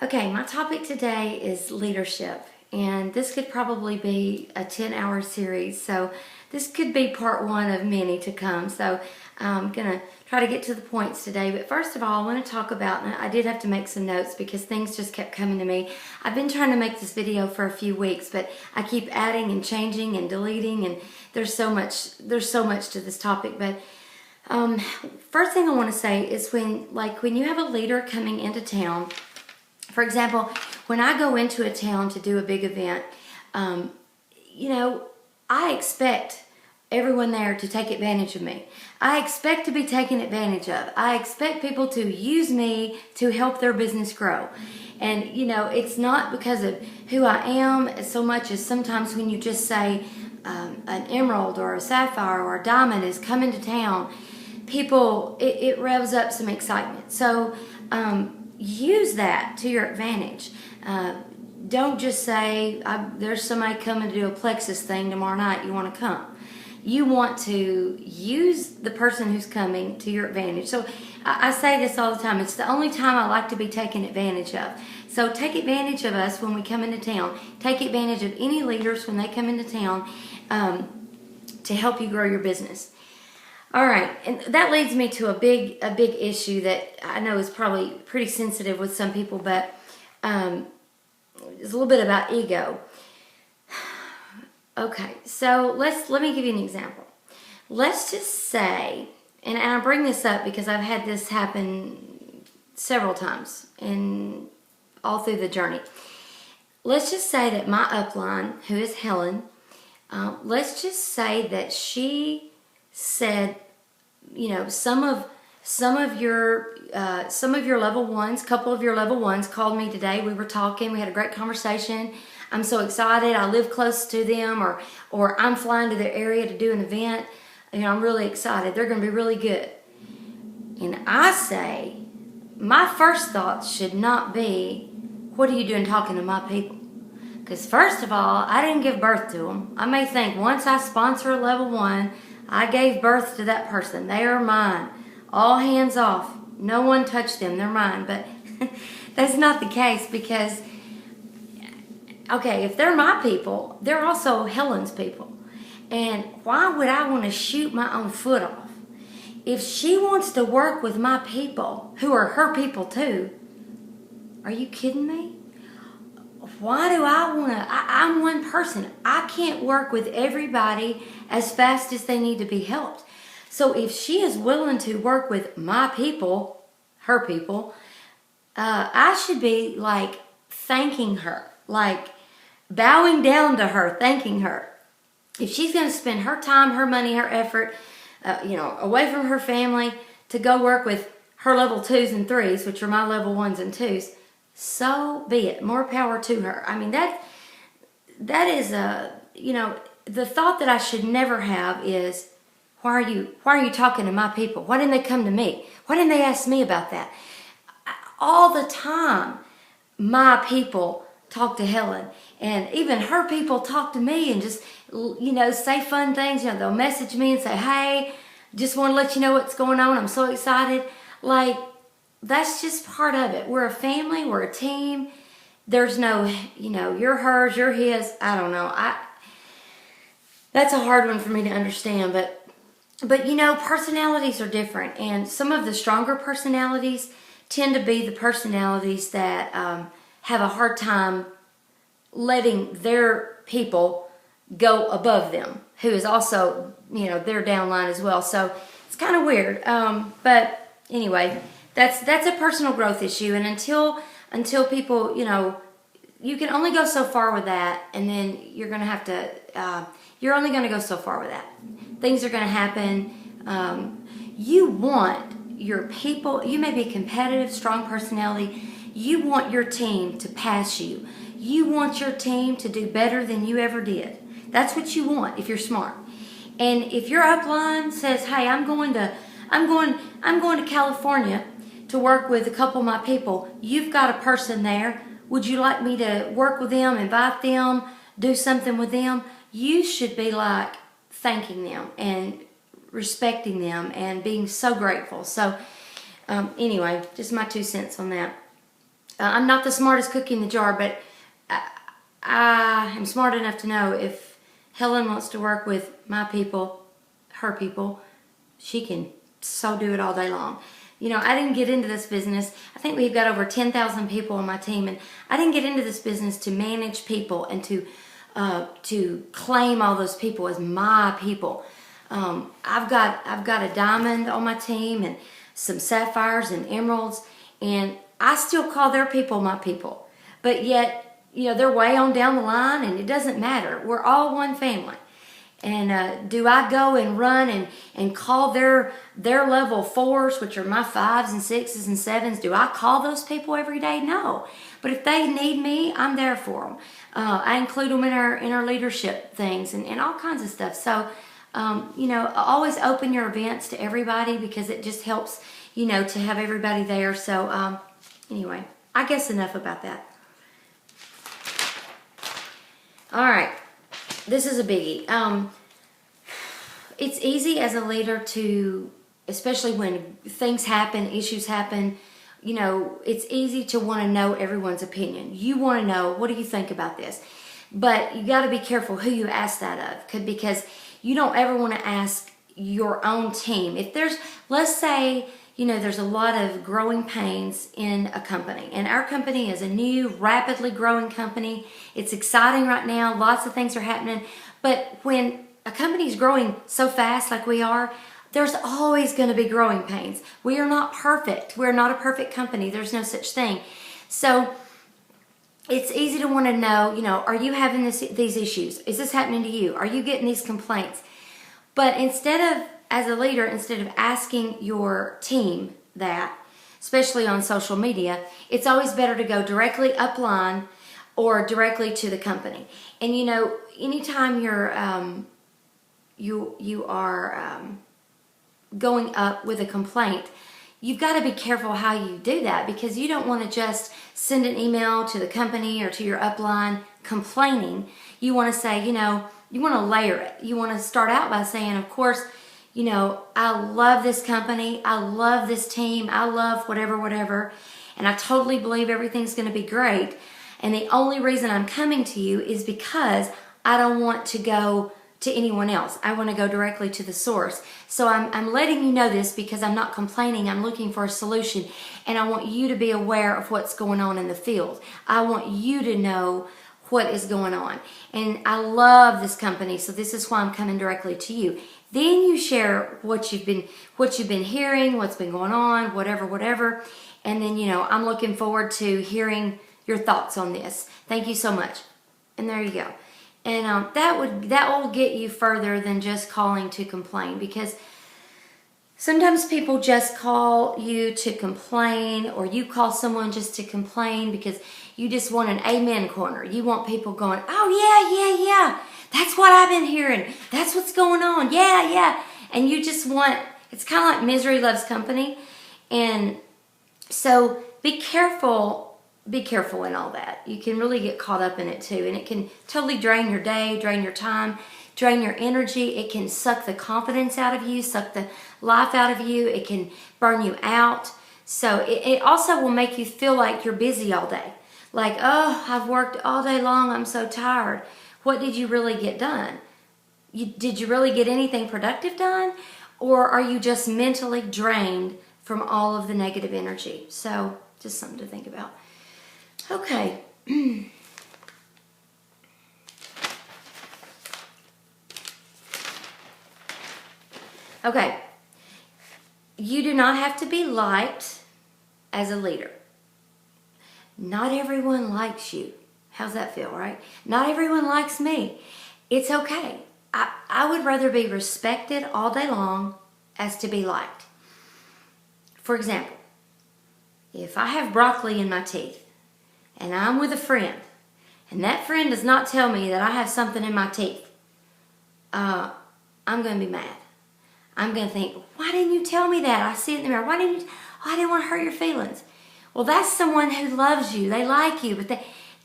Okay, my topic today is leadership, and this could probably be a 10-hour series, so this could be part one of many to come. So I'm going to try to get to the points today, but first of all, I want to talk about, and I did have to make some notes because things just kept coming to me. I've been trying to make this video for a few weeks, but I keep adding and changing and deleting, and there's so much to this topic. But first thing I want to say is when you have a leader coming into town. For example, when I go into a town to do a big event, I expect everyone there to take advantage of me. I expect to be taken advantage of. I expect people to use me to help their business grow. And, it's not because of who I am so much as sometimes when you just say an emerald or a sapphire or a diamond is coming to town, people, it revs up some excitement. So, use that to your advantage. Don't just say, there's somebody coming to do a plexus thing tomorrow night, you want to come. You want to use the person who's coming to your advantage. So I say this all the time. It's the only time I like to be taken advantage of. So take advantage of us when we come into town. Take advantage of any leaders when they come into town to help you grow your business. All right, and that leads me to a big issue that I know is probably pretty sensitive with some people, but it's a little bit about ego. Okay, so let me give you an example. Let's just say, and I bring this up because I've had this happen several times and all through the journey. Let's just say that my upline, who is Helen, let's just say that she said, some of your level ones, couple of your level ones called me today. We were talking. We had a great conversation. I'm so excited. I live close to them, or I'm flying to their area to do an event. I'm really excited. They're going to be really good. And I say, my first thoughts should not be, what are you doing talking to my people? Because first of all, I didn't give birth to them. I may think once I sponsor a level one, I gave birth to that person. They are mine. All hands off. No one touched them. They're mine. But that's not the case because, okay, if they're my people, they're also Helen's people. And why would I want to shoot my own foot off? If she wants to work with my people, who are her people too, are you kidding me? Why do I want to? I'm one person. I can't work with everybody as fast as they need to be helped. So if she is willing to work with my people, her people, I should be like thanking her, like bowing down to her, thanking her. If she's going to spend her time, her money, her effort, away from her family to go work with her level 2s and 3s, which are my level 1s and 2s, so be it. More power to her. I mean, that is the thought that I should never have is, why are you talking to my people? Why didn't they come to me? Why didn't they ask me about that? All the time, my people talk to Helen, and even her people talk to me and just, say fun things. They'll message me and say, hey, just want to let you know what's going on. I'm so excited. Like, that's just part of it. We're a family. We're a team. There's no, you're hers, you're his. I don't know. That's a hard one for me to understand. But personalities are different. And some of the stronger personalities tend to be the personalities that have a hard time letting their people go above them, who is also, their downline as well. So it's kind of weird. But anyway, that's a personal growth issue, and until people, you can only go so far with that, and then you're gonna have to. You're only gonna go so far with that. Things are gonna happen. You want your people. You may be a competitive, strong personality. You want your team to pass you. You want your team to do better than you ever did. That's what you want if you're smart. And if your upline says, "Hey, I'm going to California to work with a couple of my people. You've got a person there. Would you like me to work with them, invite them, do something with them?" You should be like thanking them and respecting them and being so grateful. So anyway, just my 2 cents on that. I'm not the smartest cookie in the jar, but I am smart enough to know if Helen wants to work with my people, her people, she can so do it all day long. You know, I didn't get into this business. I think we've got over 10,000 people on my team, and I didn't get into this business to manage people and to claim all those people as my people. I've got a diamond on my team and some sapphires and emeralds, and I still call their people my people. But yet, you know, they're way on down the line, and it doesn't matter. We're all one family. And do I go and run and call their level 4s, which are my 5s and 6s and 7s, do I call those people every day? No. But if they need me, I'm there for them. I include them in our leadership things and all kinds of stuff. So, you know, always open your events to everybody, because it just helps, you know, to have everybody there. So, anyway, I guess enough about that. All right. This is a biggie. It's easy as a leader to, especially when things happen, issues happen, you know, it's easy to want to know everyone's opinion. You want to know, what do you think about this? But you got to be careful who you ask that of, because you don't ever want to ask your own team. If there's, let's say, you know, there's a lot of growing pains in a company, and our company is a new, rapidly growing company. It's exciting right now. Lots of things are happening. But when a company is growing so fast like we are, there's always going to be growing pains. We are not perfect. We're not a perfect company. There's no such thing. So it's easy to want to know, you know, are you having these issues? Is this happening to you? Are you getting these complaints? But instead of, as a leader, instead of asking your team that, especially on social media, it's always better to go directly upline or directly to the company. And you know, anytime you're you are going up with a complaint, you've got to be careful how you do that, because you don't want to just send an email to the company or to your upline complaining. You want to say, you know, you want to layer it. You want to start out by saying, of course, you know, I love this company, I love this team, I love whatever, and I totally believe everything's going to be great. And the only reason I'm coming to you is because I don't want to go to anyone else. I want to go directly to the source. So I'm letting you know this because I'm not complaining. I'm looking for a solution, and I want you to be aware of what's going on in the field. I want you to know what is going on. And I love this company, so this is why I'm coming directly to you. Then you share what you've been hearing, what's been going on, whatever. And then, you know, I'm looking forward to hearing your thoughts on this. Thank you so much. And there you go. And that will get you further than just calling to complain, because sometimes people just call you to complain, or you call someone just to complain because you just want an amen corner. You want people going, oh yeah, that's what I've been hearing. That's what's going on. Yeah. And you just want, it's kind of like misery loves company. And so be careful in all that. You can really get caught up in it too, and it can totally drain your day, drain your time, drain your energy. It can suck the confidence out of you, suck the life out of you. It can burn you out. So it also will make you feel like you're busy all day. Like, oh, I've worked all day long, I'm so tired. What did you really get done? Did you really get anything productive done? Or are you just mentally drained from all of the negative energy? So just something to think about. Okay. Okay. You do not have to be liked as a leader. Not everyone likes you. How's that feel, right? Not everyone likes me. It's okay. I would rather be respected all day long as to be liked. For example, if I have broccoli in my teeth and I'm with a friend, and that friend does not tell me that I have something in my teeth, I'm going to be mad. I'm going to think, why didn't you tell me that? I see it in the mirror. I didn't want to hurt your feelings. Well, that's someone who loves you. They like you, but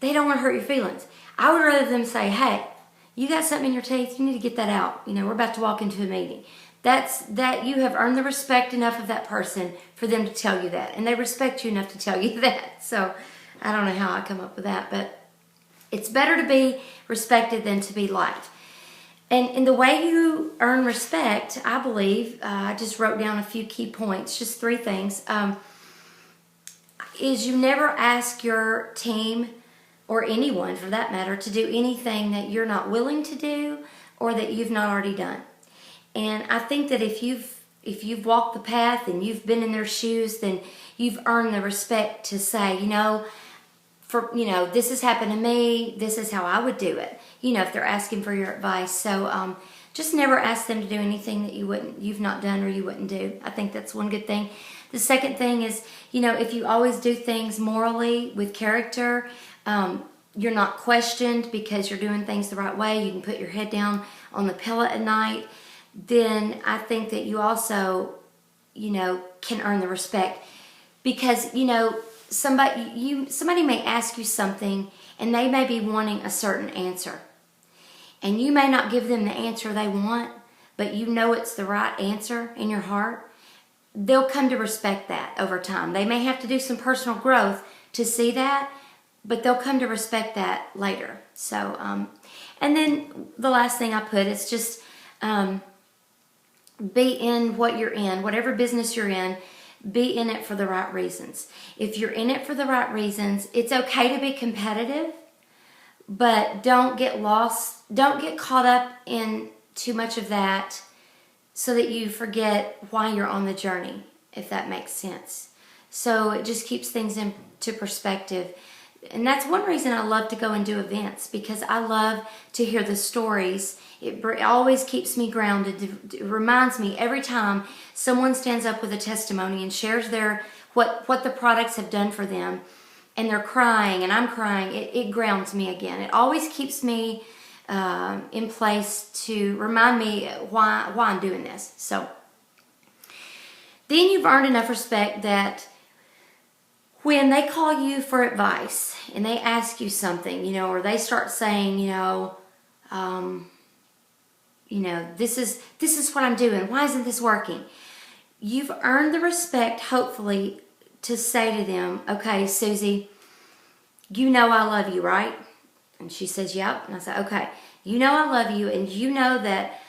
they don't want to hurt your feelings. I would rather them say, hey, you got something in your teeth, you need to get that out. You know, we're about to walk into a meeting. That you have earned the respect enough of that person for them to tell you that. And they respect you enough to tell you that. So I don't know how I come up with that, but it's better to be respected than to be liked. And the way you earn respect, I believe, I just wrote down a few key points, just 3 things, is you never ask your team, or anyone for that matter, to do anything that you're not willing to do or that you've not already done. And I think that if you've walked the path and you've been in their shoes, then you've earned the respect to say, this has happened to me, this is how I would do it, if they're asking for your advice. So just never ask them to do anything that you've not done or you wouldn't do. I think that's one good thing. The second thing is, if you always do things morally with character, you're not questioned because you're doing things the right way, you can put your head down on the pillow at night, then I think that you also, can earn the respect. Because, somebody may ask you something and they may be wanting a certain answer. And you may not give them the answer they want, but it's the right answer in your heart. They'll come to respect that over time. They may have to do some personal growth to see that, but they'll come to respect that later. So, and then the last thing I put is just be in what you're in, whatever business you're in, be in it for the right reasons. If you're in it for the right reasons, it's okay to be competitive, but don't get lost, don't get caught up in too much of that so that you forget why you're on the journey, if that makes sense. So it just keeps things into perspective. And that's one reason I love to go and do events, because I love to hear the stories. It always keeps me grounded. It reminds me every time someone stands up with a testimony and shares what the products have done for them, and they're crying and I'm crying, it grounds me again. It always keeps me in place to remind me why I'm doing this. So then you've earned enough respect that when they call you for advice and they ask you something, or they start saying, this is what I'm doing, why isn't this working? You've earned the respect, hopefully, to say to them, okay, Susie, I love you, right? And she says, yep. And I say, okay, I love you, and that,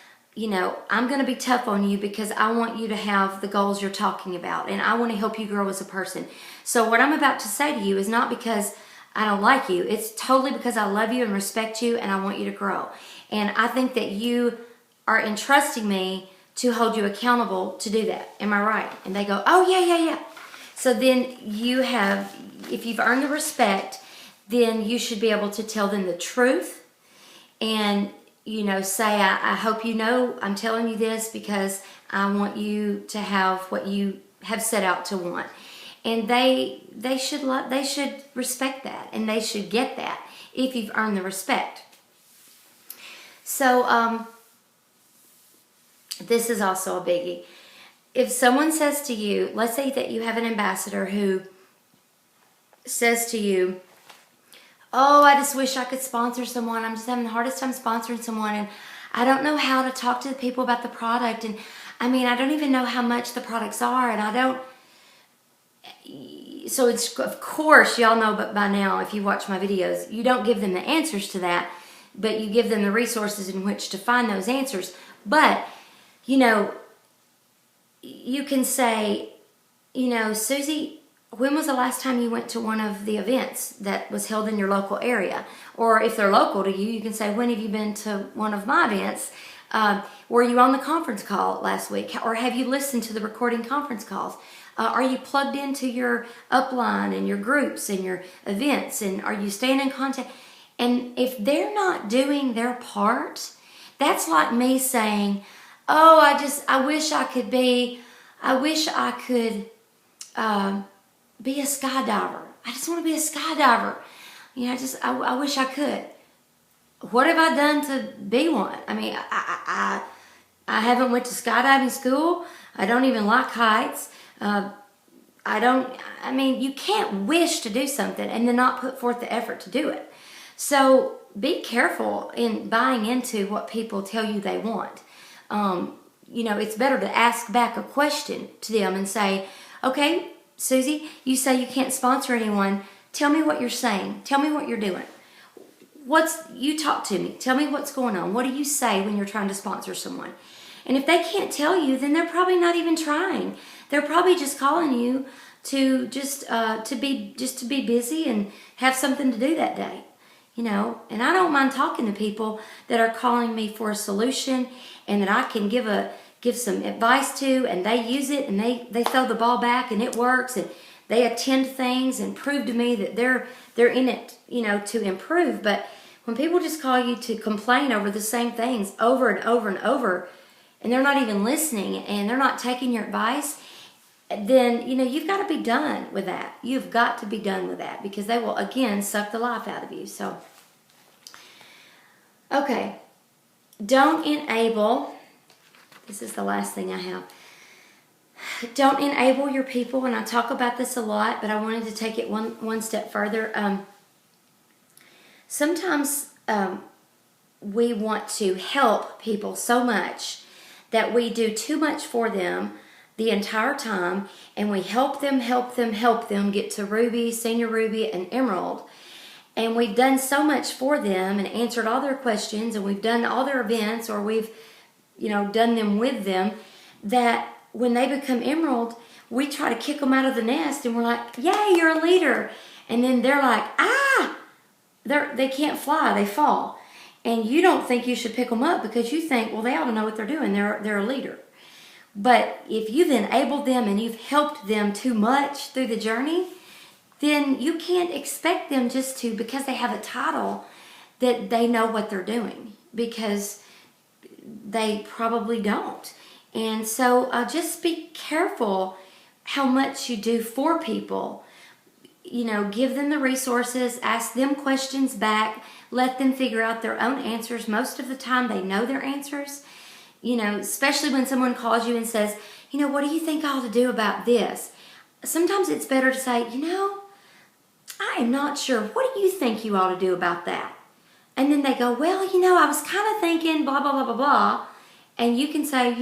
I'm going to be tough on you because I want you to have the goals you're talking about, and I want to help you grow as a person. So what I'm about to say to you is not because I don't like you. It's totally because I love you and respect you, and I want you to grow. And I think that you are entrusting me to hold you accountable to do that. Am I right? And they go, oh, yeah. So then if you've earned the respect, then you should be able to tell them the truth and, say, I hope I'm telling you this because I want you to have what you have set out to want. And they should respect that, and they should get that if you've earned the respect. So this is also a biggie. If someone says to you, let's say that you have an ambassador who says to you, oh, I just wish I could sponsor someone. I'm just having the hardest time sponsoring someone, and I don't know how to talk to the people about the product. And I don't even know how much the products are, and I don't. So of course, y'all know, but by now, if you watch my videos, you don't give them the answers to that, but you give them the resources in which to find those answers. But, you can say, Susie, when was the last time you went to one of the events that was held in your local area? Or if they're local to you, you can say, when have you been to one of my events? Were you on the conference call last week? Or have you listened to the recording conference calls? Are you plugged into your upline and your groups and your events? And are you staying in contact? And if they're not doing their part, that's like me saying, oh, I wish I could be a skydiver. I just want to be a skydiver. I wish I could. What have I done to be one? I haven't went to skydiving school. I don't even like heights. You can't wish to do something and then not put forth the effort to do it. So be careful in buying into what people tell you they want. It's better to ask back a question to them and say, okay, Susie, you say you can't sponsor anyone. Tell me what you're saying. Tell me what you're doing. You talk to me. Tell me what's going on. What do you say when you're trying to sponsor someone? And if they can't tell you, then they're probably not even trying. They're probably just calling you to to be busy and have something to do that day. And I don't mind talking to people that are calling me for a solution and that I can give some advice to, and they use it and they throw the ball back and it works, and they attend things and prove to me that they're in it, to improve. But when people just call you to complain over the same things over and over and over, and they're not even listening and they're not taking your advice, then you've got to be done with that. You've got to be done with that, because they will again suck the life out of you. So, okay, don't enable. This is the last thing I have. Don't enable your people, and I talk about this a lot, but I wanted to take it one step further. Sometimes we want to help people so much that we do too much for them the entire time, and we help them get to Ruby, Senior Ruby, and Emerald. And we've done so much for them and answered all their questions, and we've done all their events, or we've done them with them, that when they become Emerald, we try to kick them out of the nest, and we're like, yay, you're a leader. And then they're like, they can't fly, they fall. And you don't think you should pick them up, because you think, well, they ought to know what they're doing. They're a leader. But if you've enabled them and you've helped them too much through the journey, then you can't expect them just to, because they have a title, that they know what they're doing, because they probably don't. And so just be careful how much you do for people. Give them the resources, ask them questions back, let them figure out their own answers. Most of the time they know their answers, especially when someone calls you and says, what do you think I ought to do about this? Sometimes it's better to say, I am not sure. What do you think you ought to do about that? And then they go, well, I was kind of thinking blah, blah, blah, blah, blah. And you can say,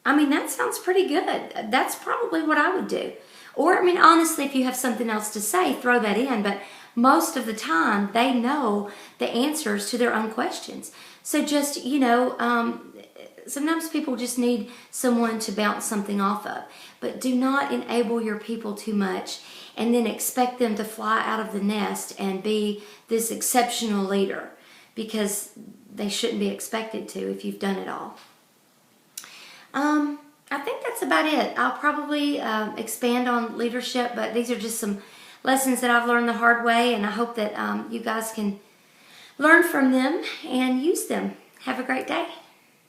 that sounds pretty good. That's probably what I would do. Or, honestly, if you have something else to say, throw that in. But most of the time, they know the answers to their own questions. So just, sometimes people just need someone to bounce something off of. But do not enable your people too much and then expect them to fly out of the nest and be this exceptional leader, because they shouldn't be expected to if you've done it all. I think that's about it. I'll probably expand on leadership, but these are just some lessons that I've learned the hard way, and I hope that you guys can learn from them and use them. Have a great day.